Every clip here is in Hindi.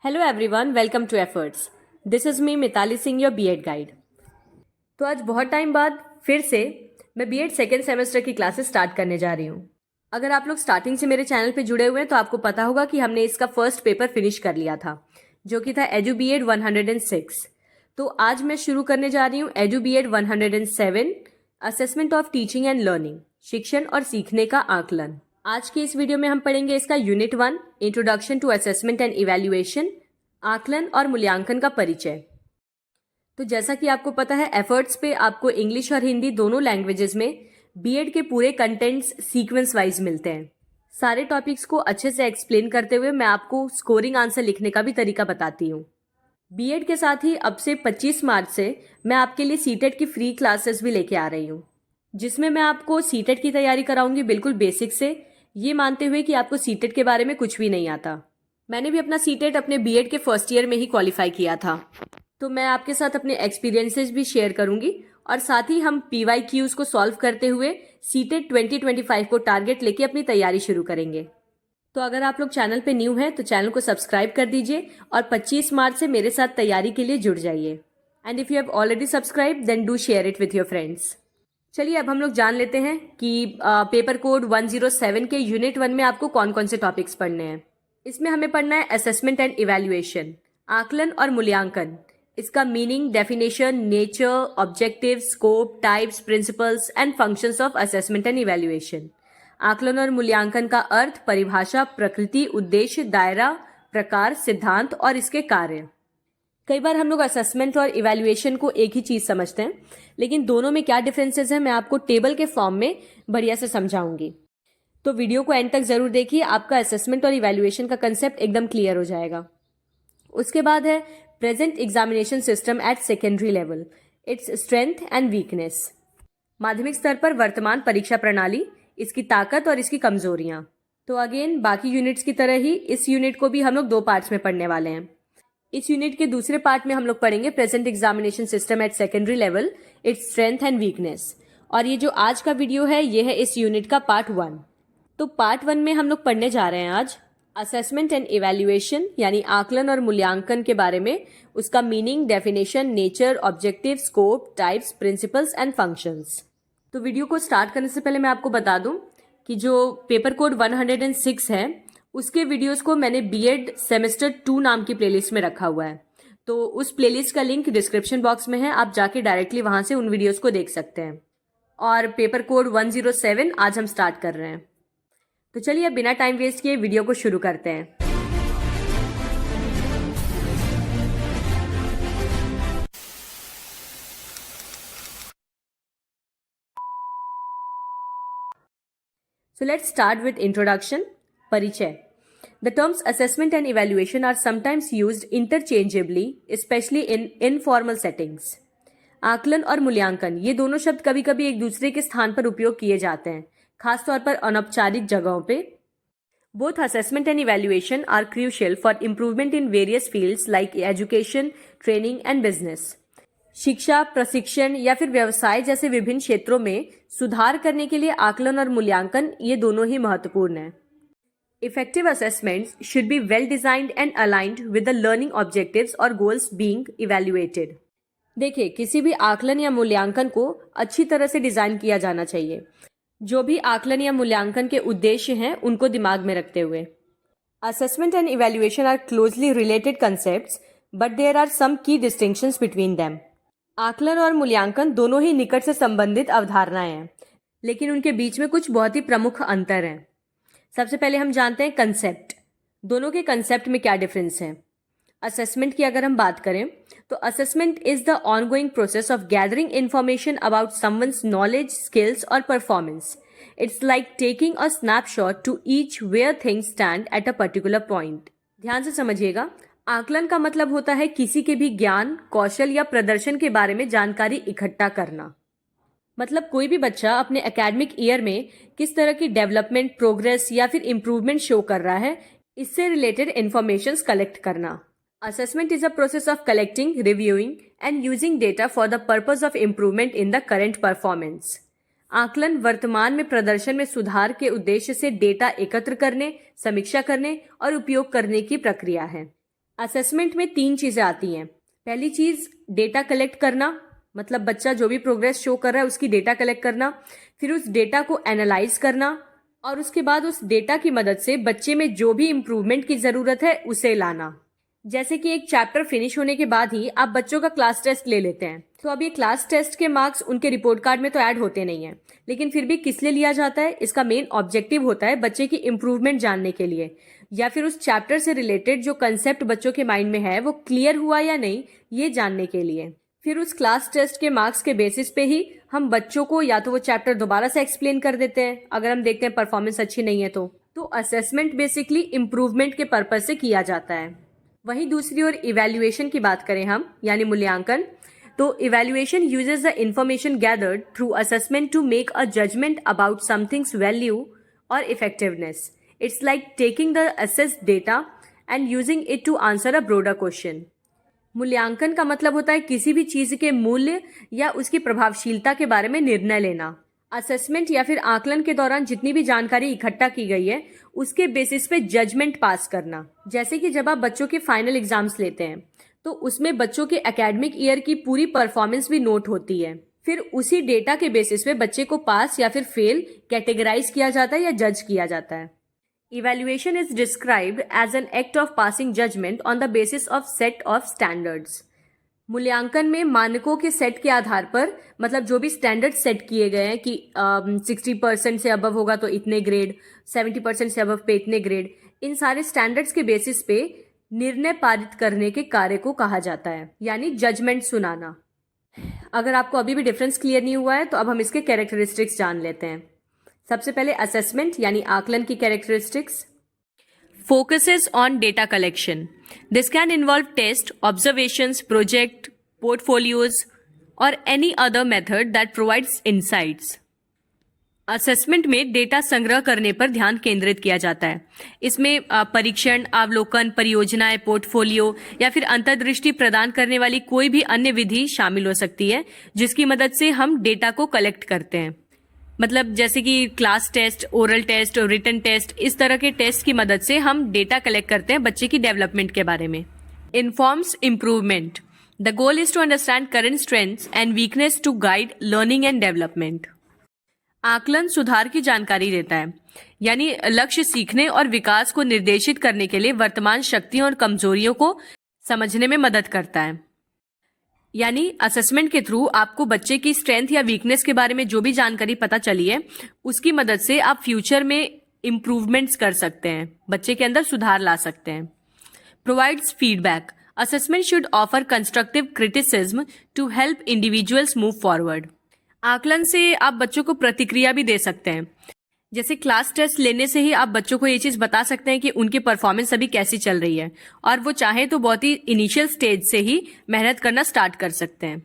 Hello everyone, welcome to efforts. This is me Mitali Singh, your BEd guide. तो आज बहुत टाइम बाद फिर से मैं बीएड सेकेंड सेमेस्टर की क्लासेस स्टार्ट करने जा रही हूँ। अगर आप लोग स्टार्टिंग से मेरे चैनल पे जुड़े हुए हैं तो आपको पता होगा कि हमने इसका फर्स्ट पेपर फिनिश कर लिया था, जो कि था एजू बीएड 106। तो आज मैं शुरू करने जा रही हूँ EDU BEd 107, assessment of teaching and learning, शिक्षण और सीखने का आकलन। आज की इस वीडियो में हम पढ़ेंगे इसका unit 1, introduction to assessment and evaluation, आकलन और मूल्यांकन का परिचय। तो जैसा कि आपको पता है, एफर्ट्स पे आपको इंग्लिश और हिंदी दोनों लैंग्वेजेस में बीएड के पूरे कंटेंट्स सीक्वेंस वाइज मिलते हैं। सारे टॉपिक्स को अच्छे से एक्सप्लेन करते हुए मैं आपको स्कोरिंग आंसर लिखने का भी तरीका बताती हूँ। बीएड के साथ ही अब से 25 मार्च से मैं आपके लिए सीटेट की फ्री क्लासेस भी लेके आ रही हूँ, जिसमें मैं आपको सीटेट की तैयारी कराऊंगी बिल्कुल बेसिक से, ये मानते हुए कि आपको सीटेट के बारे में कुछ भी नहीं आता। मैंने भी अपना सीटेट अपने बीएड के फर्स्ट ईयर में ही क्वालिफाई किया था, तो मैं आपके साथ अपने एक्सपीरियंसेस भी शेयर करूंगी और साथ ही हम पीवाईक्यूज को सॉल्व करते हुए सीटेट 2025 को टारगेट लेके अपनी तैयारी शुरू करेंगे। तो अगर आप लोग चैनल पे न्यू हैं तो चैनल को सब्सक्राइब कर दीजिए और 25 मार्च से मेरे साथ तैयारी के लिए जुड़ जाइए। And if you have already subscribe then do share it with your friends. चलिए अब हम लोग जान लेते हैं कि पेपर कोड 107 के यूनिट 1 में आपको कौन कौन से टॉपिक्स पढ़ने हैं। इसमें हमें पढ़ना है असेसमेंट एंड इवैल्यूएशन, आकलन और मूल्यांकन, इसका meaning, definition, nature, objective, scope, types, principles and functions of assessment and evaluation. आकलन और मूल्यांकन का अर्थ, परिभाषा, प्रकृति, उद्देश्य, दायरा, प्रकार, सिद्धांत और इसके कार्य। कई बार हम लोग असेसमेंट और इवैल्यूएशन को एक ही चीज समझते हैं, लेकिन दोनों में क्या डिफरेंसेस हैं मैं आपको टेबल के फॉर्म में बढ़िया से समझाऊंगी। तो वीडियो को एंड तक जरूर देखिए, आपका असेसमेंट और इवैल्यूएशन का कंसेप्ट एकदम क्लियर हो जाएगा। उसके बाद है present examination system eight secondary level, its strength and weakness. माध्यमिक स्तर पर वर्तमान परीक्षा प्रणाली, इसकी ताकत और इसकी कमजोरियां। तो अगेन बाकी यूनिट्स की तरह ही इस यूनिट को भी हम लोग 2 पार्ट्स में पढ़ने वाले हैं। इस यूनिट के दूसरे पार्ट में हम लोग पढ़ेंगे present examination system eight secondary level, its strength and weakness. और ये जो आज का वीडियो है ये है इस यूनिट का पार्ट 1। तो पार्ट 1 में हम लोग पढ़ने जा रहे हैं आज असेसमेंट एंड इवैल्यूएशन, यानी आकलन और मूल्यांकन के बारे में, उसका meaning, definition, nature, objective, scope, types, principles and functions. तो वीडियो को स्टार्ट करने से पहले मैं आपको बता दूं कि जो पेपर कोड 106 है उसके वीडियोस को मैंने बीएड सेमेस्टर 2 नाम की प्लेलिस्ट में रखा हुआ है। तो उस प्लेलिस्ट का लिंक डिस्क्रिप्शन बॉक्स में है, आप जाके डायरेक्टली वहां से उन वीडियोस को देख सकते हैं। और पेपर कोड 107 आज हम स्टार्ट कर रहे हैं। तो चलिए बिना टाइम वेस्ट किए वीडियो को शुरू करते हैं। So let's start with introduction, परिचय. The terms assessment and evaluation are sometimes used interchangeably, especially in informal settings. आकलन और मूल्यांकन, ये दोनों शब्द कभी कभी एक दूसरे के स्थान पर उपयोग किए जाते हैं, खासतौर पर अनौपचारिक जगहों पे। Both assessment and evaluation are crucial for improvement in various fields like education, training and business. शिक्षा, प्रशिक्षण या फिर व्यवसाय जैसे विभिन्न क्षेत्रों में सुधार करने के लिए आकलन और मूल्यांकन ये दोनों ही महत्वपूर्ण हैं। Effective assessments should be well designed and aligned with the learning objectives or goals being evaluated. देखिए, किसी भी आकलन या मूल्यांकन को अच्छी तरह से डिजाइन किया जाना चाहिए, जो भी आकलन या मूल्यांकन के उद्देश्य हैं उनको दिमाग में रखते हुए। Assessment and evaluation are closely related concepts, but there are some key distinctions between them. आकलन और मूल्यांकन दोनों ही निकट से संबंधित अवधारणाएं हैं, लेकिन उनके बीच में कुछ बहुत ही प्रमुख अंतर हैं। सबसे पहले हम जानते हैं कंसेप्ट। दोनों के कंसेप्ट में क्या डिफरेंस है। असेसमेंट की अगर हम बात करें तो assessment is the ongoing process of gathering information about someone's knowledge, skills और performance. It's like taking a snapshot to each where things stand at a particular point. ध्यान से समझिएगा, आकलन का मतलब होता है किसी के भी ज्ञान, कौशल या प्रदर्शन के बारे में जानकारी इकट्ठा करना। मतलब कोई भी बच्चा अपने एकेडमिक ईयर में किस तरह की डेवलपमेंट, प्रोग्रेस या फिर इंप्रूवमेंट शो कर रहा है, इससे रिलेटेड इंफॉर्मेशन कलेक्ट करना। Assessment is a process of collecting, reviewing and using data for the purpose of improvement in the current performance. आकलन वर्तमान में प्रदर्शन में सुधार के उद्देश्य से डेटा एकत्र करने, समीक्षा करने और उपयोग करने की प्रक्रिया है। असेसमेंट में 3 चीजें आती हैं। पहली चीज डेटा कलेक्ट करना, मतलब बच्चा जो भी प्रोग्रेस शो कर रहा है उसकी डेटा कलेक्ट करना, फिर उस डेटा को एनालाइज करना और उसके बाद उस डेटा की मदद से बच्चे में जो भी इम्प्रूवमेंट की जरूरत है उसे लाना। जैसे कि एक चैप्टर फिनिश होने के बाद ही आप बच्चों का क्लास टेस्ट ले लेते हैं, तो अब ये क्लास टेस्ट के मार्क्स उनके रिपोर्ट कार्ड में तो ऐड होते नहीं है, लेकिन फिर भी किस लिए लिया जाता है? इसका मेन ऑब्जेक्टिव होता है बच्चे की इम्प्रूवमेंट जानने के लिए, या फिर उस चैप्टर से रिलेटेड जो कंसेप्ट बच्चों के माइंड में है वो क्लियर हुआ या नहीं ये जानने के लिए। फिर उस क्लास टेस्ट के मार्क्स के बेसिस पे ही हम बच्चों को या तो वो चैप्टर दोबारा से एक्सप्लेन कर देते हैं अगर हम देखते हैं परफॉर्मेंस अच्छी नहीं है तो असेसमेंट बेसिकली इम्प्रूवमेंट के पर्पज से किया जाता है। वहीं दूसरी ओर इवैल्यूएशन की बात करें हम, यानी मूल्यांकन, तो evaluation uses the information gathered through assessment to make a judgment about something's value और effectiveness. It's like taking the assessed data and using it to answer a broader question. मूल्यांकन का मतलब होता है किसी भी चीज के मूल्य या उसकी प्रभावशीलता के बारे में निर्णय लेना। असेसमेंट या फिर आकलन के दौरान जितनी भी जानकारी इकट्ठा की गई है उसके बेसिस पे जजमेंट पास करना। जैसे कि जब आप बच्चों के फाइनल एग्जाम्स लेते हैं तो उसमें बच्चों के एकेडमिक ईयर की पूरी परफॉर्मेंस भी नोट होती है, फिर उसी डेटा के बेसिस पे बच्चे को पास या फिर फेल कैटेगराइज किया जाता है या जज किया जाता है। Evaluation is described as an act of passing judgment on the basis of set of standards. मूल्यांकन में मानकों के सेट के आधार पर, मतलब जो भी स्टैंडर्ड सेट किए गए हैं कि 60% से अबव होगा तो इतने ग्रेड, 70% से अबव पे इतने ग्रेड, इन सारे स्टैंडर्ड्स के बेसिस पे निर्णय पारित करने के कार्य को कहा जाता है, यानी जजमेंट सुनाना। अगर आपको अभी भी डिफरेंस क्लियर नहीं हुआ है तो अब हम इसके कैरेक्टरिस्टिक्स जान लेते हैं। सबसे पहले असेसमेंट यानी आकलन की characteristics. Focuses on data collection. This can involve test, observations, project, portfolios और any other method that provides insights. Assessment में डेटा संग्रह करने पर ध्यान केंद्रित किया जाता है। इसमें परीक्षण, अवलोकन, परियोजनाएं, पोर्टफोलियो या फिर अंतर्दृष्टि प्रदान करने वाली कोई भी अन्य विधि शामिल हो सकती है जिसकी मदद से हम डेटा को कलेक्ट करते हैं। मतलब जैसे कि क्लास टेस्ट, ओरल टेस्ट और रिटन टेस्ट, इस तरह के टेस्ट की मदद से हम डेटा कलेक्ट करते हैं बच्चे की डेवलपमेंट के बारे में। Informs improvement. The goal is to understand current strengths and weakness to guide learning and development. आकलन सुधार की जानकारी देता है, यानी लक्ष्य सीखने और विकास को निर्देशित करने के लिए वर्तमान शक्तियों और कमजोरियों को समझने में मदद करता है। यानी असेसमेंट के थ्रू आपको बच्चे की स्ट्रेंथ या वीकनेस के बारे में जो भी जानकारी पता चली है उसकी मदद से आप फ्यूचर में इम्प्रूवमेंट्स कर सकते हैं, बच्चे के अंदर सुधार ला सकते हैं। Provides feedback. Assessment should offer constructive criticism to help individuals move forward. आकलन से आप बच्चों को प्रतिक्रिया भी दे सकते हैं। जैसे क्लास टेस्ट लेने से ही आप बच्चों को ये चीज बता सकते हैं कि उनकी परफॉर्मेंस अभी कैसी चल रही है, और वो चाहे तो बहुत ही इनिशियल स्टेज से ही मेहनत करना स्टार्ट कर सकते हैं।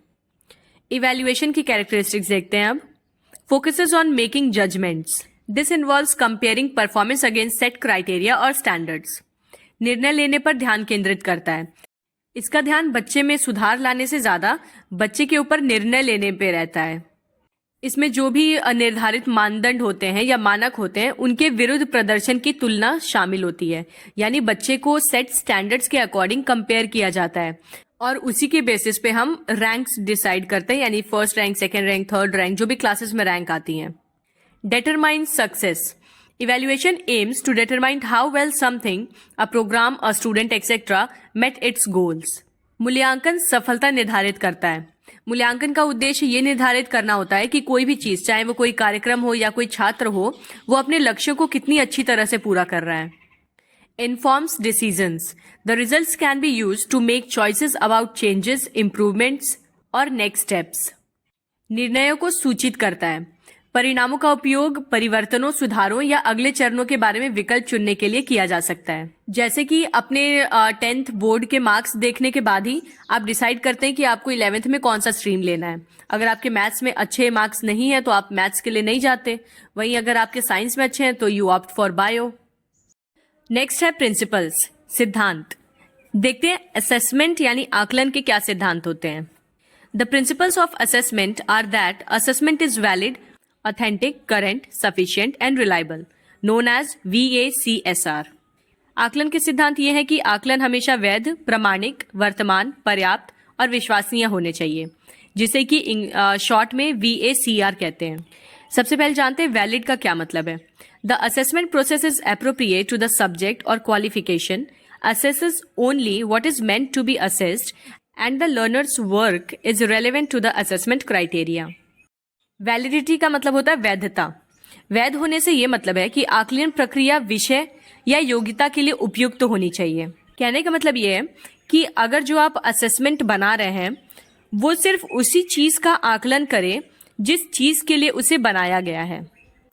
इवैल्यूएशन की कैरेक्टरिस्टिक्स देखते हैं अब। Focuses on making judgments. This involves comparing performance against set criteria और स्टैंडर्ड्स। निर्णय लेने पर ध्यान केंद्रित करता है। इसका ध्यान बच्चे में सुधार लाने से ज्यादा बच्चे के ऊपर निर्णय लेने पे रहता है। इसमें जो भी निर्धारित मानदंड होते हैं या मानक होते हैं उनके विरुद्ध प्रदर्शन की तुलना शामिल होती है, यानी बच्चे को सेट स्टैंडर्ड्स के अकॉर्डिंग कंपेयर किया जाता है और उसी के बेसिस पे हम रैंक्स डिसाइड करते हैं, यानी first rank, second rank, third rank, जो भी क्लासेस में रैंक आती हैं। Determine success. Evaluation aims to determine how well something, a program, a student etcetera met its goals. मूल्यांकन सफलता निर्धारित करता है। मूल्यांकन का उद्देश्य ये निर्धारित करना होता है कि कोई भी चीज, चाहे वो कोई कार्यक्रम हो या कोई छात्र हो, वो अपने लक्ष्यों को कितनी अच्छी तरह से पूरा कर रहा है। Informs decisions. The results can be used to make choices about changes, improvements और नेक्स्ट स्टेप्स। निर्णयों को सूचित करता है। परिणामों का उपयोग परिवर्तनों, सुधारों या अगले चरणों के बारे में विकल्प चुनने के लिए किया जा सकता है। जैसे कि अपने 10th बोर्ड के मार्क्स देखने के बाद ही आप डिसाइड करते हैं कि आपको 11th में कौन सा स्ट्रीम लेना है। अगर आपके मैथ्स में अच्छे मार्क्स नहीं है तो आप मैथ्स के लिए नहीं जाते, वहीं अगर आपके साइंस में अच्छे हैं तो you opt for bio. Next है प्रिंसिपल्स, सिद्धांत। देखते हैं असेसमेंट यानी आकलन के क्या सिद्धांत होते हैं। The principles of assessment are that assessment is valid, authentic, current, sufficient and reliable, known as VACSR. आकलन के सिद्धांत ये है कि आकलन हमेशा वैध, प्रामाणिक, वर्तमान, पर्याप्त और विश्वसनीय होने चाहिए, जिसे कि शॉर्ट में VACR कहते हैं। सबसे पहले जानते हैं वैलिड का क्या मतलब है। The assessment process is appropriate to the subject और qualification, assesses only what is meant to be assessed, and the learner's work is relevant to the assessment criteria. Validity का मतलब होता है वैधता। वैध होने से यह मतलब है कि आकलन प्रक्रिया विषय या योग्यता के लिए उपयुक्त होनी चाहिए। कहने का मतलब यह है कि अगर जो आप असेसमेंट बना रहे हैं वो सिर्फ उसी चीज का आकलन करे जिस चीज के लिए उसे बनाया गया है।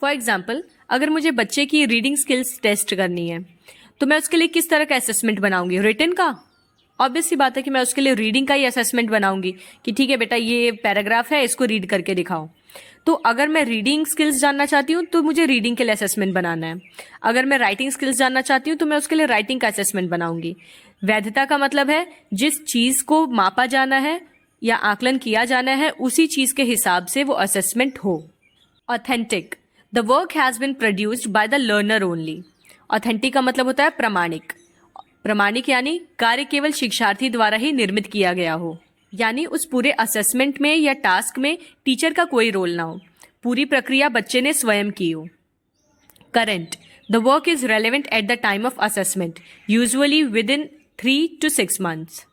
फॉर एग्जाम्पल, अगर मुझे बच्चे की रीडिंग स्किल्स टेस्ट करनी है तो मैं उसके लिए किस तरह का असेसमेंट बनाऊंगी? रिटन का? ऑब्वियस सी बात है कि मैं उसके लिए रीडिंग का ही असेसमेंट बनाऊंगी कि ठीक है बेटा, ये पैराग्राफ है, इसको रीड करके दिखाओ। तो अगर मैं रीडिंग स्किल्स जानना चाहती हूँ तो मुझे रीडिंग के लिए असेसमेंट बनाना है। अगर मैं राइटिंग स्किल्स जानना चाहती हूँ तो मैं उसके लिए राइटिंग का असेसमेंट बनाऊंगी। वैधता का मतलब है जिस चीज को मापा जाना है या आकलन किया जाना है उसी चीज के हिसाब से वो असेसमेंट हो। Authentic, the work has been produced by the learner only. Authentic का मतलब होता है प्रामाणिक। प्रामाणिक यानी कार्य केवल शिक्षार्थी द्वारा ही निर्मित किया गया हो, यानी उस पूरे असेसमेंट में या टास्क में टीचर का कोई रोल ना हो, पूरी प्रक्रिया बच्चे ने स्वयं की हो। Current, the work is relevant at the time of assessment, usually with in 3 to 6 months।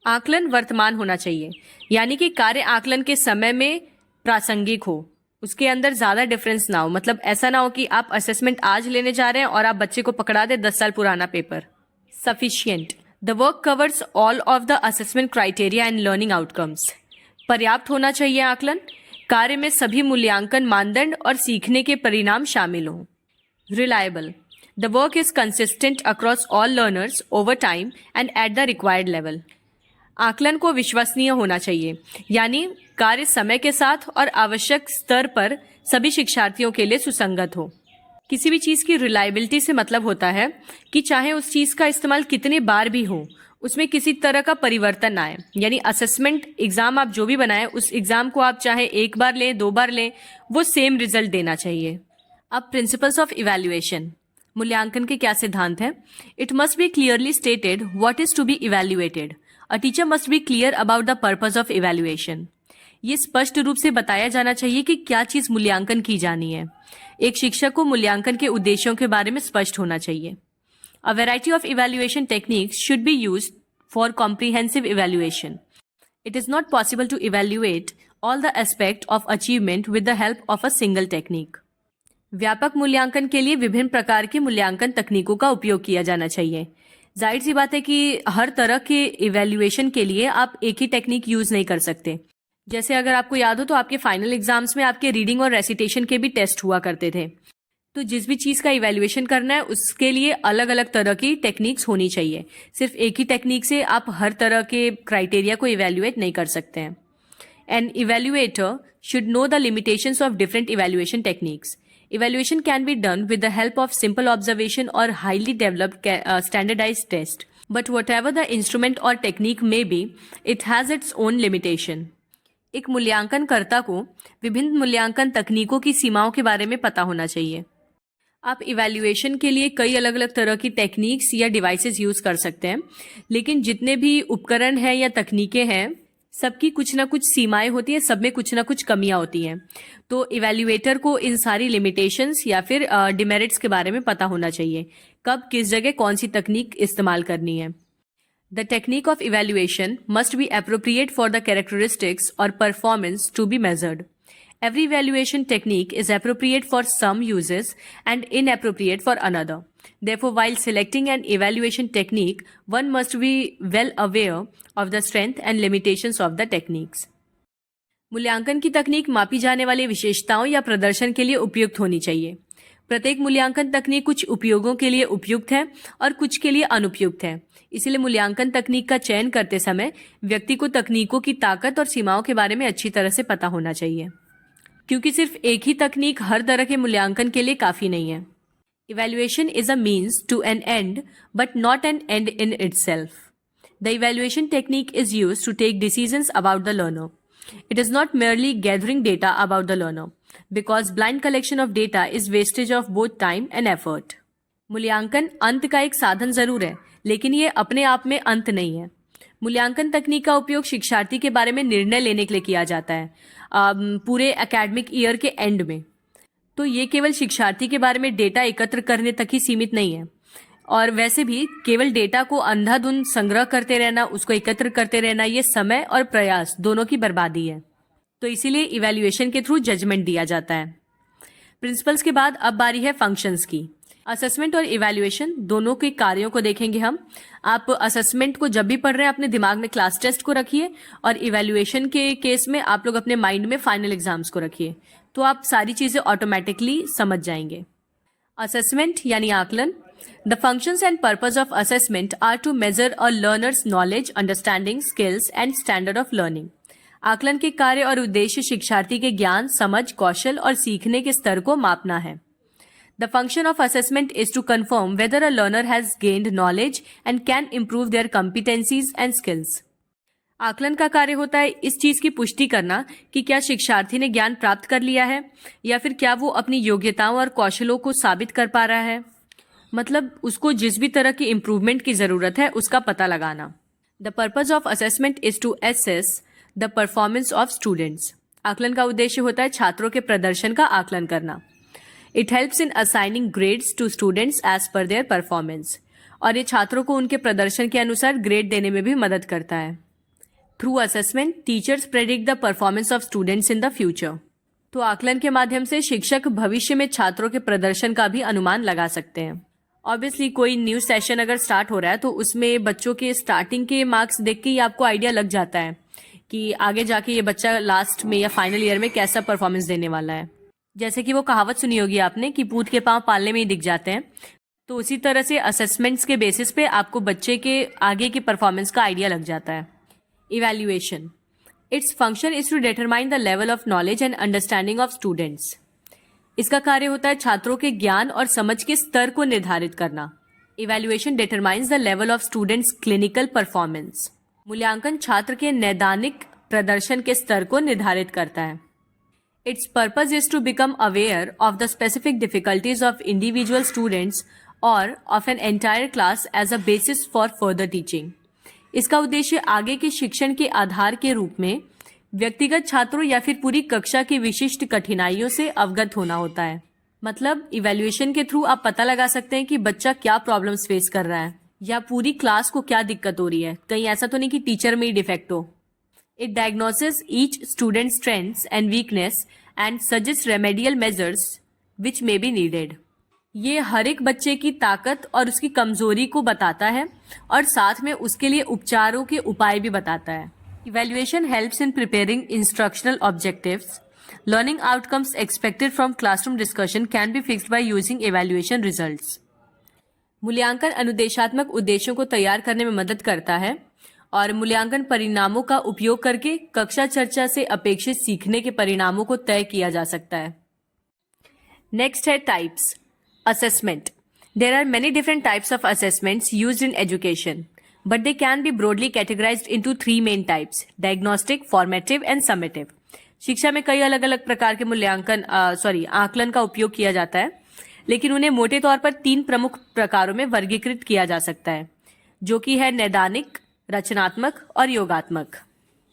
आकलन वर्तमान होना चाहिए, यानी कि कार्य आकलन के समय में प्रासंगिक हो, उसके अंदर ज्यादा डिफरेंस ना हो। मतलब ऐसा ना हो कि आप असेसमेंट आज लेने जा रहे हैं और आप बच्चे को पकड़ा दे 10 साल पुराना paper. Sufficient, the work covers all of the assessment criteria and learning outcomes. पर्याप्त होना चाहिए आकलन, कार्य में सभी मूल्यांकन मानदंड और सीखने के परिणाम शामिल हों। Reliable, the work is consistent across all learners over time and at the required level. आकलन को विश्वसनीय होना चाहिए, यानी कार्य समय के साथ और आवश्यक स्तर पर सभी शिक्षार्थियों के लिए सुसंगत हो। किसी भी चीज की रिलायबिलिटी से मतलब होता है कि चाहे उस चीज का इस्तेमाल कितने बार भी हो, उसमें किसी तरह का परिवर्तन ना आए। यानी असेसमेंट एग्जाम आप जो भी बनाए, उस एग्जाम को आप चाहे 1 बार लें, 2 बार लें, वो सेम रिजल्ट देना चाहिए। अब प्रिंसिपल्स ऑफ इवैल्यूएशन, मूल्यांकन के क्या सिद्धांत हैं? It must be clearly stated what is to be evaluated. A teacher must be clear about the purpose of evaluation. ये स्पष्ट रूप से बताया जाना चाहिए कि क्या चीज मूल्यांकन की जानी है। एक शिक्षक को मूल्यांकन के उद्देश्यों के बारे में स्पष्ट होना चाहिए। A variety of evaluation techniques should be used for comprehensive evaluation. It is not possible to evaluate all the aspect of achievement with the help of a single technique. व्यापक मूल्यांकन के लिए विभिन्न प्रकार की मूल्यांकन तकनीकों का उपयोग किया जाना चाहिए। जाहिर सी बात है कि हर तरह के इवैल्यूएशन के लिए आप एक ही टेक्निक यूज नहीं कर सकते। जैसे अगर आपको याद हो तो आपके फाइनल एग्जाम्स में आपके रीडिंग और रेसिटेशन के भी टेस्ट हुआ करते थे। तो जिस भी चीज का इवैल्यूएशन करना है उसके लिए अलग अलग तरह की टेक्निक्स होनी चाहिए। सिर्फ एक ही टेक्निक से आप हर तरह के क्राइटेरिया को इवैल्यूएट नहीं कर सकते हैं। An evaluator should know the limitations of different evaluation techniques. Evaluation can be done with the help of simple observation or highly developed standardized test. But whatever the instrument or technique may be, it has its own limitation. एक मूल्यांकनकर्ता को विभिन्न मूल्यांकन तकनीकों की सीमाओं के बारे में पता होना चाहिए। आप इवैल्यूएशन के लिए कई अलग अलग तरह की टेक्निक्स या डिवाइसेस यूज कर सकते हैं, लेकिन जितने भी उपकरण हैं या तकनीकें हैं सबकी कुछ ना कुछ सीमाएं होती हैं, सब में कुछ ना कुछ कमियां होती हैं। तो इवैल्यूएटर को इन सारी लिमिटेशंस या फिर डिमेरिट्स के बारे में पता होना चाहिए, कब किस जगह कौन सी तकनीक इस्तेमाल करनी है। The technique of evaluation must be appropriate for the characteristics और performance to be measured. Every evaluation technique is appropriate for some uses and inappropriate for another. Therefore, while selecting an evaluation technique, one must be well aware of the strength and limitations of the techniques. मूल्यांकन की तकनीक मापी जाने वाली विशेषताओं या प्रदर्शन के लिए उपयुक्त होनी चाहिए। प्रत्येक मूल्यांकन तकनीक कुछ उपयोगों के लिए उपयुक्त है और कुछ के लिए अनुपयुक्त है। इसलिए मूल्यांकन तकनीक का चयन करते समय व्यक्ति को तकनीकों की ताकत और सीमाओं के बारे में अच्छी तरह से पता होना चाहिए, क्योंकि सिर्फ एक ही तकनीक हर तरह के मूल्यांकन के लिए काफी नहीं है। Evaluation is a means to an end but not an end in itself. The evaluation technique is used to take decisions about the learner. It is not merely gathering data about the learner, because blind collection of data is wastage of both time and effort. मूल्यांकन अंत का एक साधन जरूर है, लेकिन ये अपने आप में अंत नहीं है। मूल्यांकन तकनीक का उपयोग शिक्षार्थी के बारे में निर्णय लेने के लिए किया जाता है पूरे एकेडमिक ईयर के एंड में। तो ये केवल शिक्षार्थी के बारे में डेटा एकत्र करने तक ही सीमित नहीं है। और वैसे भी केवल डेटा को अंधाधुंध संग्रह करते रहना, उसको एकत्र करते रहना, ये समय और प्रयास दोनों की बर्बादी है। तो इसीलिए इवैल्यूएशन के थ्रू जजमेंट दिया जाता है। प्रिंसिपल्स के बाद अब बारी है फंक्शंस की। असेसमेंट और इवैल्यूएशन दोनों के कार्यों को देखेंगे हम। आप असेसमेंट को जब भी पढ़ रहे हैं अपने दिमाग में क्लास टेस्ट को रखिए, और इवैल्यूएशन के केस में आप लोग अपने माइंड में फाइनल एग्जाम्स को रखिए, तो आप सारी चीजें ऑटोमेटिकली समझ जाएंगे। असेसमेंट यानी आकलन। The functions and purpose of assessment are to measure a learner's knowledge, understanding, skills and standard of learning. आकलन के कार्य और उद्देश्य शिक्षार्थी के ज्ञान, समझ, कौशल और सीखने के स्तर को मापना है। The function of assessment is to confirm whether a learner has gained knowledge and can improve their competencies and skills. आकलन का कार्य होता है इस चीज की पुष्टि करना कि क्या शिक्षार्थी ने ज्ञान प्राप्त कर लिया है या फिर क्या वो अपनी योग्यताओं और कौशलों को साबित कर पा रहा है। मतलब उसको जिस भी तरह की इम्प्रूवमेंट की जरूरत है उसका पता लगाना। The purpose of assessment is to assess the performance of students. आकलन का उद्देश्य होता है छात्रों के प्रदर्शन का आकलन करना। It helps in assigning grades to students as per their performance. और ये छात्रों को उनके प्रदर्शन के अनुसार ग्रेड देने में भी मदद करता है। Through assessment teachers predict the performance of students in the future. तो आकलन के माध्यम से शिक्षक भविष्य में छात्रों के प्रदर्शन का भी अनुमान लगा सकते हैं। ऑब्वियसली कोई न्यू सेशन अगर स्टार्ट हो रहा है तो उसमें बच्चों के स्टार्टिंग के मार्क्स देख के ही आपको आइडिया लग जाता है कि आगे जाके ये बच्चा लास्ट में या फाइनल ईयर में कैसा परफॉर्मेंस देने वाला है। जैसे कि वो कहावत सुनी होगी आपने कि पूत के पांव पालने में ही दिख जाते हैं। तो उसी तरह से असेसमेंट्स के बेसिस पे आपको बच्चे के आगे की परफॉर्मेंस का आइडिया लग जाता है। Evaluation. Its function is to determine the level of knowledge and understanding of students. इसका कार्य होता है छात्रों के ज्ञान और समझ के स्तर को निर्धारित करना। Evaluation determines the level of students clinical performance. मूल्यांकन छात्र के नैदानिक प्रदर्शन के स्तर को निर्धारित करता है। Its purpose is to become aware of the specific difficulties of individual students or of an entire class as a basis for further teaching. इसका उद्देश्य आगे के शिक्षण के आधार के रूप में व्यक्तिगत छात्रों या फिर पूरी कक्षा की विशिष्ट कठिनाइयों से अवगत होना होता है। मतलब इवैल्यूएशन के थ्रू आप पता लगा सकते हैं कि बच्चा क्या प्रॉब्लम्स फेस कर रहा है या पूरी क्लास को क्या दिक्कत हो रही है। कहीं ऐसा तो नहीं कि टीचर में ही डिफेक्ट हो। It diagnoses each student's strengths and weakness and suggests remedial measures which may be needed. ये हर एक बच्चे की ताकत और उसकी कमजोरी को बताता है और साथ में उसके लिए उपचारों के उपाय भी बताता है। Evaluation helps in preparing instructional objectives. Learning outcomes expected from classroom discussion can be fixed by using evaluation results. मूल्यांकन अनुदेशात्मक उद्देश्यों को तैयार करने में मदद करता है और मूल्यांकन परिणामों का उपयोग करके कक्षा चर्चा से अपेक्षित सीखने के परिणामों को तय किया जा सकता है। नेक्स्ट है types. Assessment. There are many different types of assessments used in education, but they can be broadly categorized into 3 main types: diagnostic, formative and summative. शिक्षा में कई अलग अलग प्रकार के आकलन का उपयोग किया जाता है, लेकिन उन्हें मोटे तौर पर 3 प्रमुख प्रकारों में वर्गीकृत किया जा सकता है, जो कि है नैदानिक, रचनात्मक और योगात्मक।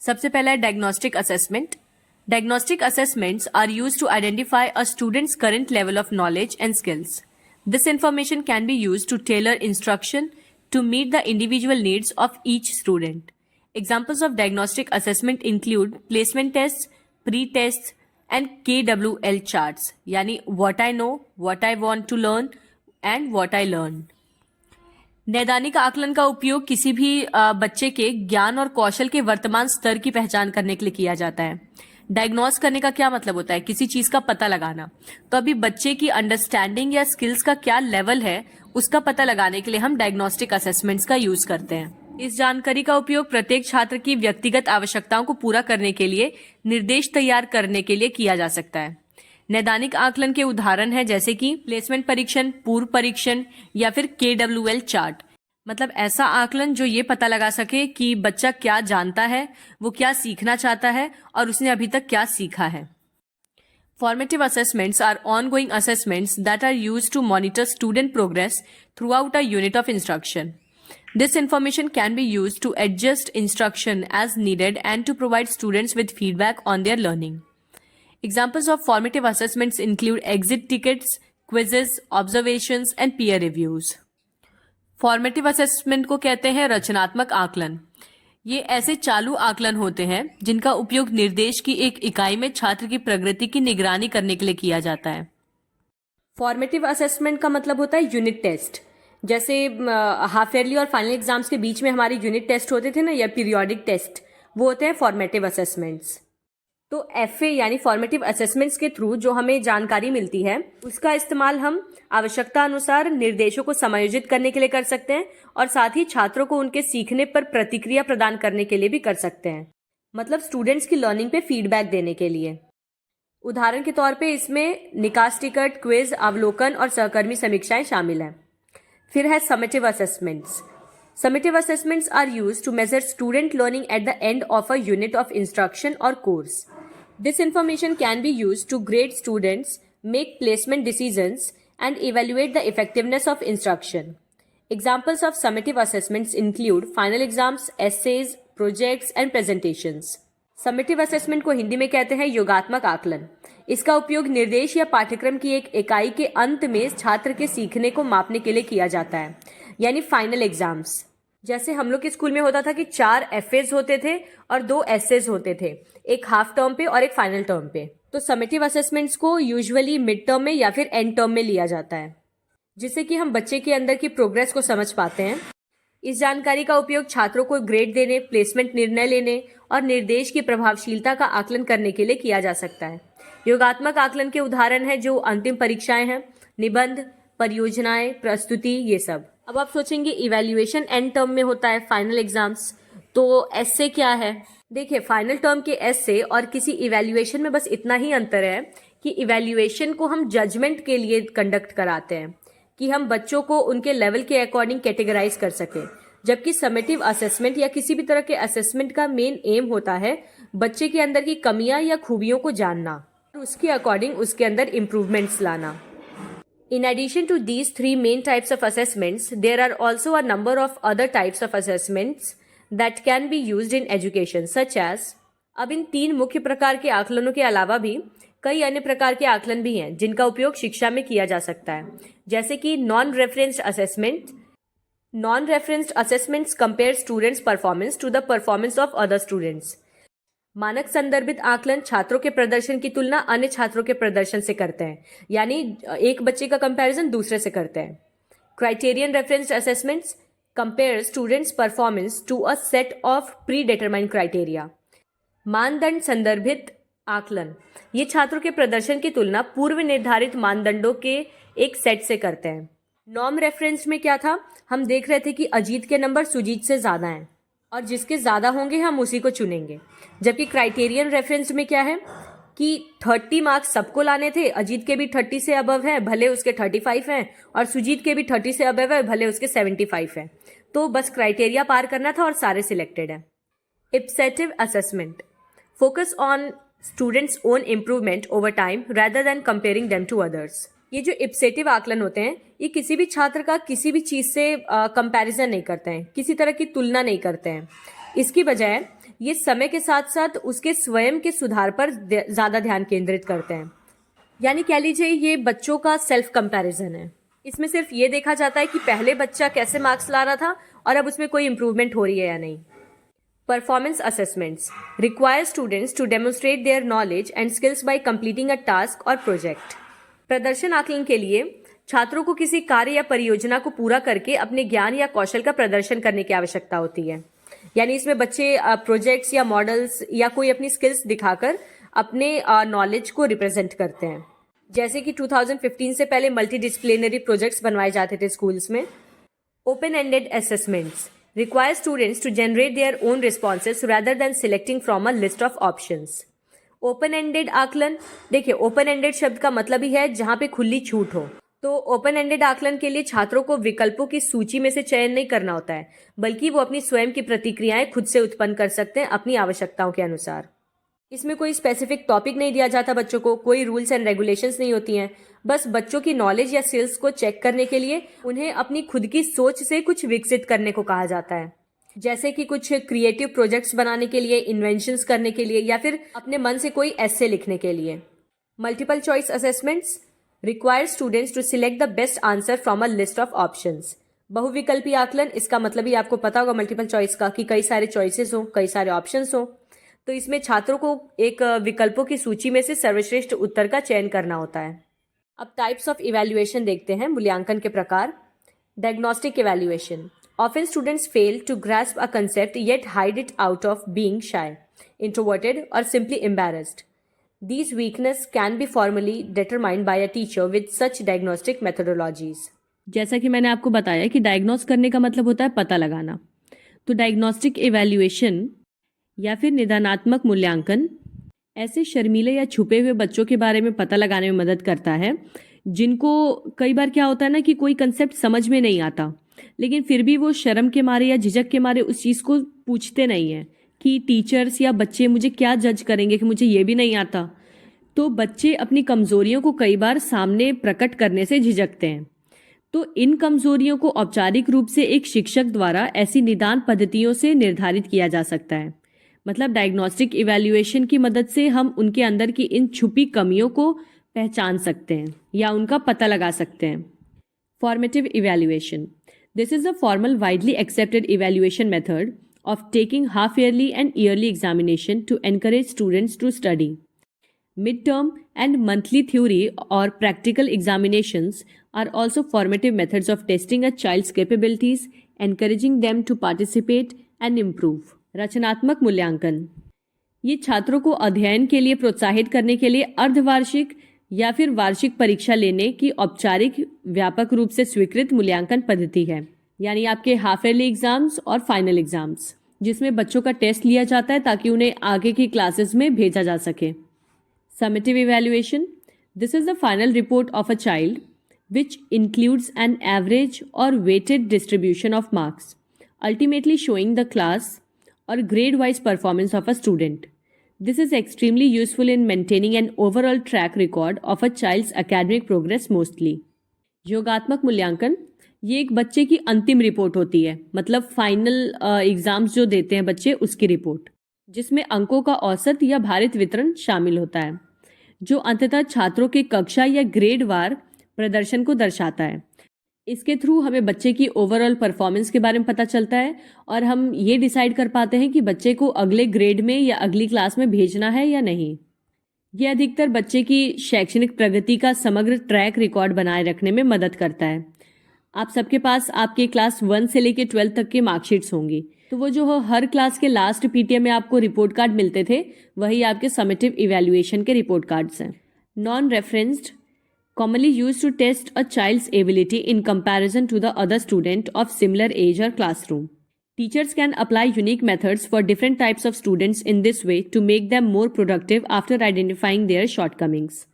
सबसे पहला है diagnostic assessment. Diagnostic assessments are used to identify a student's current level of knowledge and skills. This information can be used to tailor instruction to meet the individual needs of each student. Examples of diagnostic assessment include placement tests, pre-tests, and KWL charts, यानी what I know, what I want to learn, and what I learned. नैदानिक आकलन का उपयोग किसी भी बच्चे के ज्ञान और कौशल के वर्तमान स्तर की पहचान करने के लिए किया जाता है। डायग्नोस करने का क्या मतलब होता है? किसी चीज का पता लगाना। तो अभी बच्चे की अंडरस्टैंडिंग या स्किल्स का क्या लेवल है उसका पता लगाने के लिए हम डायग्नोस्टिक असेसमेंट्स का यूज करते हैं। इस जानकारी का उपयोग प्रत्येक छात्र की व्यक्तिगत आवश्यकताओं को पूरा करने के लिए निर्देश तैयार करने के लिए किया जा सकता है। नैदानिक आकलन के उदाहरण है जैसे कि प्लेसमेंट परीक्षण, पूर्व परीक्षण या फिर KWL चार्ट। मतलब ऐसा आकलन जो ये पता लगा सके कि बच्चा क्या जानता है, वो क्या सीखना चाहता है और उसने अभी तक क्या सीखा है। Formative assessments are ongoing assessments that are used to monitor student progress throughout a unit of instruction. This information can be used to adjust instruction as needed and to provide students with feedback on their learning. Examples of formative assessments include exit tickets, quizzes, observations, and peer reviews. Formative assessment को कहते हैं रचनात्मक आकलन। ये ऐसे चालू आकलन होते हैं जिनका उपयोग निर्देश की एक इकाई में छात्र की प्रगति की निगरानी करने के लिए किया जाता है। फॉर्मेटिव असेसमेंट का मतलब होता है यूनिट टेस्ट। जैसे हाफ ईयरली और फाइनल एग्जाम्स के बीच में हमारे यूनिट टेस्ट होते थे ना, या पीरियोडिक टेस्ट, वो होते हैं फॉर्मेटिव असेसमेंट्स। तो एफए यानी फॉर्मेटिव असेसमेंट्स के थ्रू जो हमें जानकारी मिलती है उसका इस्तेमाल हम आवश्यकता अनुसार निर्देशों को समायोजित करने के लिए कर सकते हैं और साथ ही छात्रों को उनके सीखने पर प्रतिक्रिया प्रदान करने के लिए भी कर सकते हैं, मतलब स्टूडेंट्स की लर्निंग पे फीडबैक देने के लिए। उदाहरण के तौर पे इसमें निकास टिकट, क्विज, अवलोकन और सहकर्मी समीक्षाएं शामिल हैं। फिर है summative assessments. Summative assessments are used to measure student learning at the end of a unit of instruction or course. This information can be used to grade students, make placement decisions, and evaluate the effectiveness of instruction. Examples of summative assessments include final exams, essays, projects, and presentations. Summative assessment को हिंदी में कहते हैं योगात्मक आकलन। इसका उपयोग निर्देश या पाठ्यक्रम की एक इकाई के अंत में छात्र के सीखने को मापने के लिए किया जाता है, यानी फाइनल एग्जाम्स। जैसे हम लोग के स्कूल में होता था कि 4 एफएज होते थे और 2 एसेज होते थे, एक हाफ टर्म पे और एक फाइनल टर्म पे। तो समेटिव असेसमेंट्स को यूजुअली मिड टर्म में या फिर एंड टर्म में लिया जाता है, जिससे कि हम बच्चे के अंदर की प्रोग्रेस को समझ पाते हैं। इस जानकारी का उपयोग छात्रों को ग्रेड देने, प्लेसमेंट निर्णय लेने और निर्देश की प्रभावशीलता का आकलन करने के लिए किया जा सकता है। योगात्मक आकलन के उदाहरण है जो अंतिम परीक्षाएं हैं, निबंध, परियोजनाएं, प्रस्तुति, ये सब। अब आप सोचेंगे इवैल्यूएशन एंड टर्म में होता है, फाइनल एग्जाम्स, तो एस्से क्या है? देखिए, फाइनल टर्म के एस्से और किसी इवैल्यूएशन में बस इतना ही अंतर है कि इवैल्यूएशन को हम जजमेंट के लिए कंडक्ट कराते हैं कि हम बच्चों को उनके लेवल के अकॉर्डिंग कैटेगराइज कर सकें, जबकि समेटिव असेसमेंट या किसी भी तरह के असेसमेंट का मेन एम होता है बच्चे के अंदर की कमियां या खूबियों को जानना और उसके अकॉर्डिंग उसके अंदर इम्प्रूवमेंट्स लाना। In addition to these 3 main types of assessments, there are also a number of other types of assessments that can be used in education, such as, अब इन 3 मुख्य प्रकार के आकलनों के अलावा भी कई अन्य प्रकार के आकलन भी हैं जिनका उपयोग शिक्षा में किया जा सकता है, जैसे कि non referenced assessment. Non referenced assessments compare students performance to the performance of other students. मानक संदर्भित आकलन छात्रों के प्रदर्शन की तुलना अन्य छात्रों के प्रदर्शन से करते हैं, यानी एक बच्चे का कंपैरिजन दूसरे से करते हैं। Criterion referenced assessments compare students performance to a set of predetermined criteria. मानदंड संदर्भित आकलन ये छात्रों के प्रदर्शन की तुलना पूर्व निर्धारित मानदंडों के एक सेट से करते हैं। नॉर्म रेफरेंस में क्या था, हम देख रहे थे कि अजीत के नंबर सुजीत से ज्यादा हैं और जिसके ज्यादा होंगे हम उसी को चुनेंगे। जबकि क्राइटेरियन रेफरेंस में क्या है कि 30 मार्क्स सबको लाने थे, अजीत के भी 30 से अबव है भले उसके 35 हैं, और सुजीत के भी 30 से अबव है भले उसके 75 हैं। तो बस क्राइटेरिया पार करना था और सारे सिलेक्टेड हैं। Ipsative assessment focus on students own improvement over time rather than comparing them to others। ये जो इप्सेटिव आकलन होते हैं ये किसी भी छात्र का किसी भी चीज से कंपैरिजन नहीं करते हैं, किसी तरह की तुलना नहीं करते हैं। इसकी बजाय ये समय के साथ साथ उसके स्वयं के सुधार पर ज्यादा ध्यान केंद्रित करते हैं, यानी कह लीजिए ये बच्चों का सेल्फ कंपैरिजन है। इसमें सिर्फ ये देखा जाता है कि पहले बच्चा कैसे मार्क्स ला रहा था और अब उसमें कोई इंप्रूवमेंट हो रही है या नहीं। Performance assessments require students to demonstrate their knowledge and skills by completing a task और प्रोजेक्ट। प्रदर्शन आकलन के लिए छात्रों को किसी कार्य या परियोजना को पूरा करके अपने ज्ञान या कौशल का प्रदर्शन करने की आवश्यकता होती है, यानी इसमें बच्चे प्रोजेक्ट्स या मॉडल्स या कोई अपनी स्किल्स दिखाकर अपने नॉलेज को रिप्रेजेंट करते हैं। जैसे कि 2015 से पहले मल्टी डिसिप्लिनरी प्रोजेक्ट्स बनवाए जाते थे स्कूल्स में। Open ended assessments require students to generate their own responses rather than selecting from a list of options। Open ended आकलन, देखिए ओपन एंडेड शब्द का मतलब ही है जहां पे खुली छूट हो। तो ओपन एंडेड आकलन के लिए छात्रों को विकल्पों की सूची में से चयन नहीं करना होता है, बल्कि वो अपनी स्वयं की प्रतिक्रियाएं खुद से उत्पन्न कर सकते हैं अपनी आवश्यकताओं के अनुसार। इसमें कोई स्पेसिफिक टॉपिक नहीं दिया जाता बच्चों को, कोई रूल्स एंड रेगुलेशंस नहीं होती हैं। बस बच्चों की नॉलेज या स्किल्स को चेक करने के लिए उन्हें अपनी खुद की सोच से कुछ विकसित करने को कहा जाता है, जैसे कि कुछ क्रिएटिव प्रोजेक्ट्स बनाने के लिए, इन्वेंशंस करने के लिए, या फिर अपने मन से कोई एस्से लिखने के लिए। Multiple choice assessments require students to select the best answer from a list of options. बहुविकल्पी आकलन, इसका मतलब ही आपको पता होगा मल्टीपल चॉइस का, कि कई सारे चॉइसेस हो, कई सारे ऑप्शंस हो। तो इसमें छात्रों को एक विकल्पों की सूची में से सर्वश्रेष्ठ उत्तर का चयन करना होता है। अब टाइप्स ऑफ इवैल्यूएशन देखते हैं, मूल्यांकन के प्रकार। Diagnostic evaluation. Often students fail to grasp a concept yet hide it out of being shy, introverted और simply embarrassed. These weakness can be formally determined by a teacher with such diagnostic methodologies. जैसा कि मैंने आपको बताया कि डायग्नोस करने का मतलब होता है पता लगाना, तो डायग्नोस्टिक इवैल्यूएशन या फिर निदानात्मक मूल्यांकन ऐसे शर्मीले या छुपे हुए बच्चों के बारे में पता लगाने में मदद करता है जिनको कई बार क्या होता है ना कि कोई कंसेप्ट समझ में नहीं आता, लेकिन फिर भी वो शर्म के मारे या झिझक के मारे उस चीज़ को पूछते नहीं हैं कि टीचर्स या बच्चे मुझे क्या जज करेंगे कि मुझे ये भी नहीं आता। तो बच्चे अपनी कमजोरियों को कई बार सामने प्रकट करने से झिझकते हैं। तो इन कमजोरियों को औपचारिक रूप से एक शिक्षक द्वारा ऐसी निदान पद्धतियों से निर्धारित किया जा सकता है। मतलब डायग्नोस्टिक इवैल्यूएशन की मदद से हम उनके अंदर की इन छुपी कमियों को पहचान सकते हैं या उनका पता लगा सकते हैं। Formative evaluation. This is a formal widely accepted evaluation method of taking half-yearly and yearly examination to encourage students to study. Midterm and monthly theory or practical examinations are also formative methods of testing a child's capabilities, encouraging them to participate and improve. रचनात्मक मूल्यांकन। ये छात्रों को अध्ययन के लिए प्रोत्साहित करने के लिए अर्धवार्षिक या फिर वार्षिक परीक्षा लेने की औपचारिक व्यापक रूप से स्वीकृत मूल्यांकन पद्धति है, यानी आपके हाफ ईयरली एग्जाम्स और फाइनल एग्जाम्स, जिसमें बच्चों का टेस्ट लिया जाता है ताकि उन्हें आगे की क्लासेस में भेजा जा सके। Summative evaluation. This is the final report of a child which includes an average और weighted distribution of marks, ultimately showing the class और grade wise performance of a student. This is extremely useful in maintaining an overall track record of a child's academic progress mostly. योगात्मक मूल्यांकन। ये एक बच्चे की अंतिम रिपोर्ट होती है, मतलब फाइनल एग्जाम्स जो देते हैं बच्चे उसकी रिपोर्ट, जिसमें अंकों का औसत या भारित वितरण शामिल होता है, जो अंततः छात्रों के कक्षा या ग्रेड वार प्रदर्शन को दर्शाता है। इसके थ्रू हमें बच्चे की ओवरऑल परफॉर्मेंस के बारे में पता चलता है और हम ये डिसाइड कर पाते हैं कि बच्चे को अगले ग्रेड में या अगली क्लास में भेजना है या नहीं। ये अधिकतर बच्चे की शैक्षणिक प्रगति का समग्र ट्रैक रिकॉर्ड बनाए रखने में मदद करता है। आप सबके पास आपके क्लास 1 से लेकर 12 तक की मार्कशीट्स होंगी, तो वो जो हर क्लास के लास्ट पीटीएम में आपको रिपोर्ट कार्ड मिलते थे, वही आपके समेटिव इवैल्यूएशन के रिपोर्ट कार्ड्स हैं। Non referenced, commonly used to test a child's ability in comparison to the other student of similar age or classroom. Teachers can apply unique methods for different types of students in this way to make them more productive after identifying their shortcomings.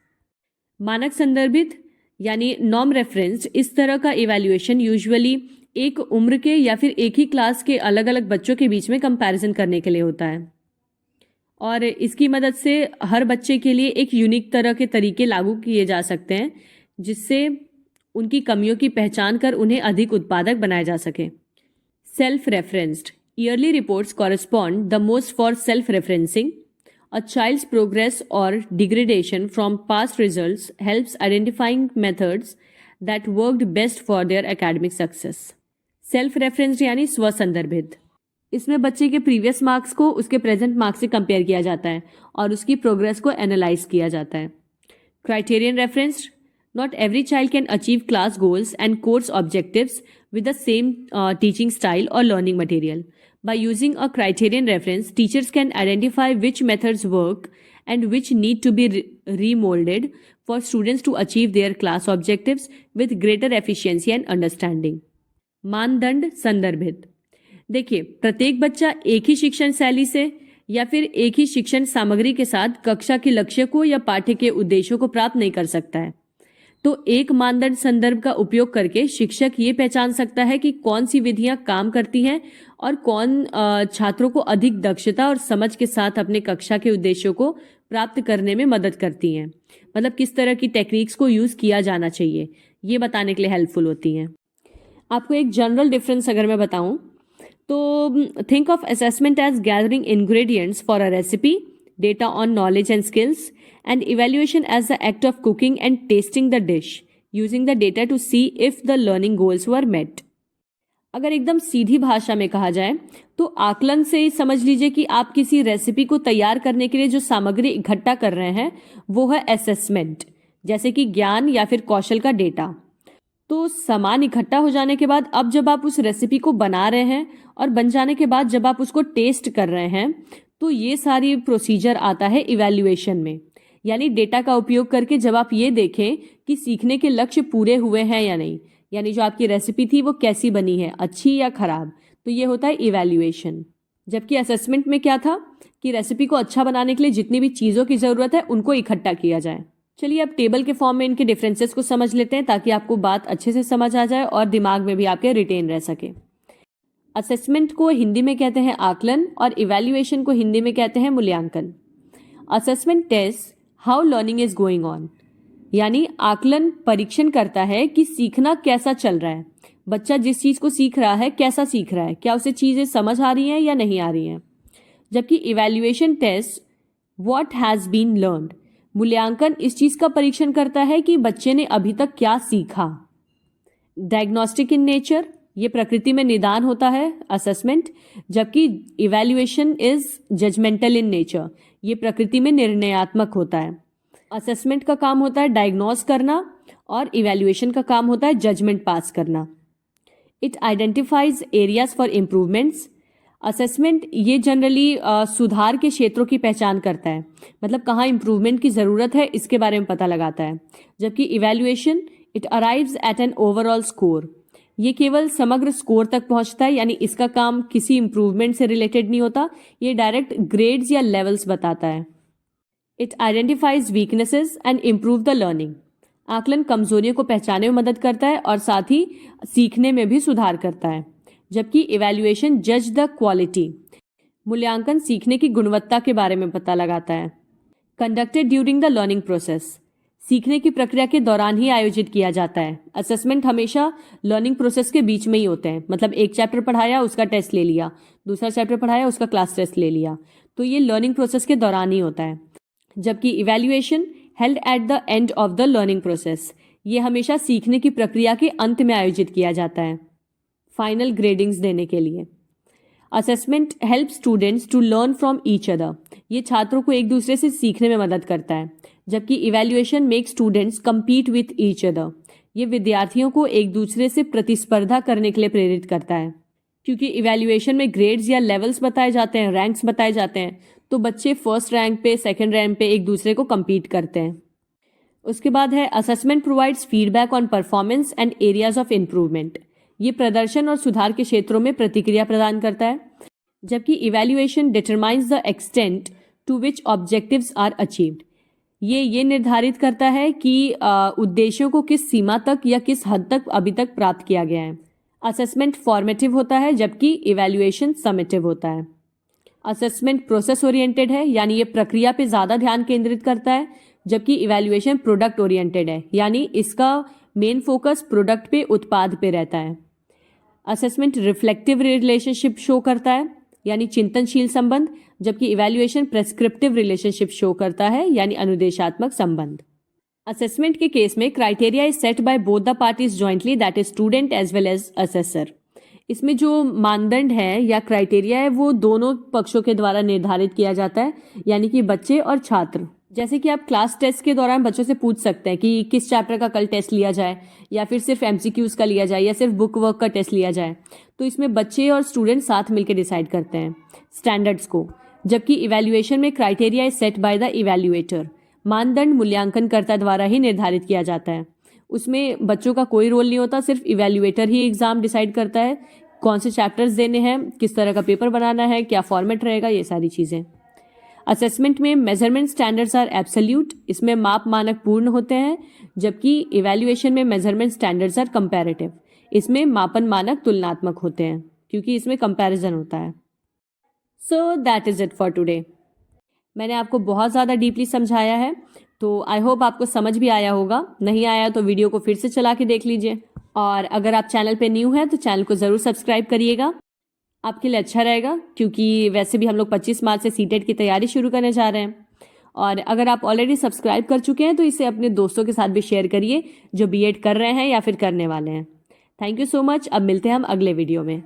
मानक संदर्भित यानी नॉर्म रेफरेंस्ड इस तरह का इवैल्यूएशन यूजुअली एक उम्र के या फिर एक ही क्लास के अलग अलग बच्चों के बीच में कंपैरिजन करने के लिए होता है और इसकी मदद से हर बच्चे के लिए एक यूनिक तरह के तरीके लागू किए जा सकते हैं जिससे उनकी कमियों की पहचान कर उन्हें अधिक उत्पादक बनाया जा सके। Self referenced yearly reports correspond the most for self referencing. A child's progress or degradation from past results helps identifying methods that worked best for their academic success. Self referenced यानी स्वसंदर्भित। इसमें बच्चे के प्रीवियस मार्क्स को उसके प्रेजेंट मार्क्स से कंपेयर किया जाता है और उसकी प्रोग्रेस को एनालाइज किया जाता है। Criterion referenced not every child can achieve class goals and course objectives with the same teaching style or learning material. By using a criterion reference, teachers can identify which methods work and which need to be remolded for students to achieve their class objectives with greater efficiency and understanding. मानदंड संदर्भित। देखिए, प्रत्येक बच्चा एक ही शिक्षण शैली से या फिर एक ही शिक्षण सामग्री के साथ कक्षा के लक्ष्य को या पाठ्य के उद्देश्यों को प्राप्त नहीं कर सकता है। तो एक मानदंड संदर्भ का उपयोग करके शिक्षक ये पहचान सकता है कि कौन सी विधियां काम करती हैं और कौन छात्रों को अधिक दक्षता और समझ के साथ अपने कक्षा के उद्देश्यों को प्राप्त करने में मदद करती हैं। मतलब किस तरह की टेक्निक्स को यूज किया जाना चाहिए, ये बताने के लिए हेल्पफुल होती हैं। आपको एक जनरल डिफरेंस अगर मैं बताऊं तो think of assessment as gathering ingredients for a recipe, data on knowledge and skills, and evaluation as the act of cooking and tasting the dish, using the data to see if the learning goals were met. अगर एकदम सीधी भाषा में कहा जाए तो आकलन से समझ लीजिए कि आप किसी रेसिपी को तैयार करने के लिए जो सामग्री इकट्ठा कर रहे हैं वो है असेसमेंट, जैसे कि ज्ञान या फिर कौशल का डेटा। तो सामान इकट्ठा हो जाने के बाद अब जब आप उस रेसिपी को बना रहे हैं और बन जाने के बाद जब आप उसको टेस्ट कर रहे हैं तो ये सारी प्रोसीजर आता है इवैल्यूएशन में। यानी डेटा का उपयोग करके जब आप ये देखें कि सीखने के लक्ष्य पूरे हुए हैं या नहीं, यानी जो आपकी रेसिपी थी वो कैसी बनी है, अच्छी या खराब, तो ये होता है इवैल्यूएशन। जबकि असेसमेंट में क्या था कि रेसिपी को अच्छा बनाने के लिए जितनी भी चीज़ों की ज़रूरत है उनको इकट्ठा किया जाए। चलिए अब टेबल के फॉर्म में इनके डिफरेंसेस को समझ लेते हैं ताकि आपको बात अच्छे से समझ आ जाए और दिमाग में भी आपके रिटेन रह सके। असेसमेंट को हिंदी में कहते हैं आकलन और इवैल्यूएशन को हिंदी में कहते हैं मूल्यांकन। Assessment test how learning is going on, यानी आकलन परीक्षण करता है कि सीखना कैसा चल रहा है, बच्चा जिस चीज़ को सीख रहा है कैसा सीख रहा है, क्या उसे चीज़ें समझ आ रही हैं या नहीं आ रही हैं। जबकि evaluation test what has been learned, मूल्यांकन इस चीज़ का परीक्षण करता है कि बच्चे ने अभी तक क्या सीखा। डायग्नोस्टिक इन नेचर, ये प्रकृति में निदान होता है असेसमेंट, जबकि evaluation is judgmental in nature, ये प्रकृति में निर्णयात्मक होता है। असेसमेंट का काम होता है डायग्नोस करना और इवैल्यूएशन का काम होता है जजमेंट पास करना। It identifies areas for improvements, assessment ये जनरली सुधार के क्षेत्रों की पहचान करता है, मतलब कहाँ इम्प्रूवमेंट की ज़रूरत है इसके बारे में पता लगाता है। जबकि evaluation it arrives eight an overall score, ये केवल समग्र स्कोर तक पहुंचता है, यानी इसका काम किसी इम्प्रूवमेंट से रिलेटेड नहीं होता, ये डायरेक्ट ग्रेड्स या लेवल्स बताता है। It identifies weaknesses and improve the learning, आकलन कमजोरियों को पहचानने में मदद करता है और साथ ही सीखने में भी सुधार करता है। जबकि इवैल्यूएशन जज द क्वालिटी, मूल्यांकन सीखने की गुणवत्ता के बारे में पता लगाता है। Conducted during the learning process, सीखने की प्रक्रिया के दौरान ही आयोजित किया जाता है। असेसमेंट हमेशा लर्निंग प्रोसेस के बीच में ही होते हैं, मतलब एक चैप्टर पढ़ाया उसका टेस्ट ले लिया, दूसरा चैप्टर पढ़ाया उसका क्लास टेस्ट ले लिया, तो ये लर्निंग प्रोसेस के दौरान ही होता है। जबकि evaluation held at the end of the learning process, ये हमेशा सीखने की प्रक्रिया के अंत में आयोजित किया जाता है फाइनल ग्रेडिंग्स देने के लिए। Assessment help students to learn from each other, ये छात्रों को एक दूसरे से सीखने में मदद करता है। जबकि evaluation make students compete with each other, ये विद्यार्थियों को एक दूसरे से प्रतिस्पर्धा करने के लिए प्रेरित करता है। क्योंकि इवैल्यूएशन में ग्रेड्स या लेवल्स बताए जाते हैं, रैंक्स बताए जाते हैं, तो बच्चे फर्स्ट रैंक पे सेकंड रैंक पे एक दूसरे को कम्पीट करते हैं। उसके बाद है assessment provides feedback on performance and areas of improvement, ये प्रदर्शन और सुधार के क्षेत्रों में प्रतिक्रिया प्रदान करता है। जबकि evaluation determines the extent to which objectives are achieved, ये निर्धारित करता है कि उद्देश्यों को किस सीमा तक या किस हद तक अभी तक प्राप्त किया गया है। असेसमेंट फॉर्मेटिव होता है जबकि इवैल्यूएशन समेटिव होता है। असेसमेंट प्रोसेस ओरिएंटेड है, यानी ये प्रक्रिया पे ज़्यादा ध्यान केंद्रित करता है, जबकि इवैल्यूएशन प्रोडक्ट ओरिएंटेड है, यानी इसका मेन फोकस प्रोडक्ट पे, उत्पाद पे रहता है। असेसमेंट रिफ्लेक्टिव रिलेशनशिप शो करता है, यानी चिंतनशील संबंध, जबकि इवैल्यूएशन प्रेस्क्रिप्टिव रिलेशनशिप शो करता है, यानी अनुदेशात्मक संबंध। असेसमेंट के केस में criteria is set by both the parties jointly, that is student as well as assessor. इसमें जो मानदंड है या क्राइटेरिया है वो दोनों पक्षों के द्वारा निर्धारित किया जाता है, यानी कि बच्चे और छात्र। जैसे कि आप क्लास टेस्ट के दौरान बच्चों से पूछ सकते हैं कि किस चैप्टर का कल टेस्ट लिया जाए, या फिर सिर्फ एमसीक्यूज का लिया जाए, या सिर्फ बुक वर्क का टेस्ट लिया जाए, तो इसमें बच्चे और स्टूडेंट साथ मिलकर डिसाइड करते हैं स्टैंडर्ड्स को। जबकि इवैल्यूएशन में criteria is set by the evaluator, मानदंड मूल्यांकनकर्ता द्वारा ही निर्धारित किया जाता है। उसमें बच्चों का कोई रोल नहीं होता, सिर्फ इवैल्यूएटर ही एग्जाम डिसाइड करता है कौन से चैप्टर्स देने हैं, किस तरह का पेपर बनाना है, क्या फॉर्मेट रहेगा, ये सारी चीज़ें। असेसमेंट में मेजरमेंट स्टैंडर्ड्स आर एब्सोल्यूट, इसमें माप मानक पूर्ण होते हैं, जबकि इवैल्यूएशन में मेजरमेंट स्टैंडर्ड्स आर कंपैरेटिव, इसमें मापन मानक तुलनात्मक होते हैं क्योंकि इसमें कंपैरिजन होता है। So that is it for today. मैंने आपको बहुत ज़्यादा डीपली समझाया है, तो आई होप आपको समझ भी आया होगा। नहीं आया तो वीडियो को फिर से चला के देख लीजिए, और अगर आप चैनल पे न्यू हैं तो चैनल को ज़रूर सब्सक्राइब करिएगा, आपके लिए अच्छा रहेगा, क्योंकि वैसे भी हम लोग 25 मार्च से सीटेट की तैयारी शुरू करने जा रहे हैं। और अगर आप ऑलरेडी सब्सक्राइब कर चुके हैं तो इसे अपने दोस्तों के साथ भी शेयर करिए जो बीएड कर रहे हैं या फिर करने वाले हैं। Thank you so much. अब मिलते हैं हम अगले वीडियो में।